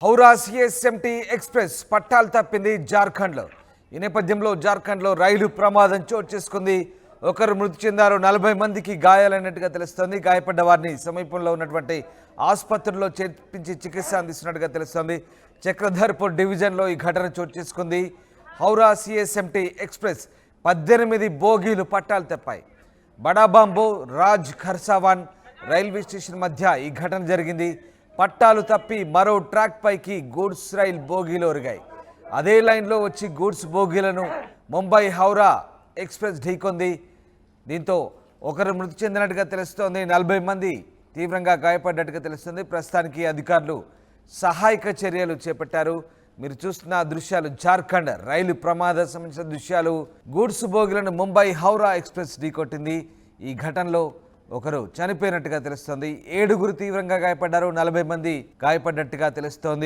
Howrah CSMT express పట్టాలు తప్పింది జార్ఖండ్లో. ఈ నేపథ్యంలో జార్ఖండ్లో రైలు ప్రమాదం చోటు చేసుకుంది. ఒకరు మృతి చెందారు, 40 మందికి గాయాలైనట్టుగా తెలుస్తోంది. గాయపడ్డ వారిని సమీపంలో ఉన్నటువంటి ఆసుపత్రుల్లో చేర్పించి చికిత్స అందిస్తున్నట్టుగా తెలుస్తోంది. చక్రధర్పూర్ డివిజన్లో ఈ ఘటన చోటు చేసుకుంది. హౌరా సిఎస్ఎంటీ ఎక్స్ప్రెస్ 18 బోగీలు పట్టాలు తప్పాయి. బడాబాంబో రాజ్ ఖర్సావాన్ రైల్వే స్టేషన్ మధ్య ఈ ఘటన జరిగింది. పట్టాలు తప్పి మరో ట్రాక్ పైకి గూడ్స్ రైల్ బోగీలు ఒరిగాయి. అదే లైన్లో వచ్చి గూడ్స్ బోగీలను ముంబై హౌరా ఎక్స్ప్రెస్ ఢీకొంది. దీంతో ఒకరు మృతి చెందినట్టుగా తెలుస్తోంది. 40 మంది తీవ్రంగా గాయపడ్డట్టుగా తెలుస్తుంది. ప్రస్తుతానికి అధికారులు సహాయక చర్యలు చేపట్టారు. మీరు చూస్తున్న దృశ్యాలు జార్ఖండ్ రైలు ప్రమాద సంబంధించిన దృశ్యాలు. గూడ్స్ బోగీలను ముంబై హౌరా ఎక్స్ప్రెస్ ఢీకొట్టింది. ఈ ఘటనలో ఒకరు చనిపోయినట్టుగా తెలుస్తోంది. 7 తీవ్రంగా గాయపడ్డారు, 40 మంది గాయపడ్డట్టుగా తెలుస్తోంది.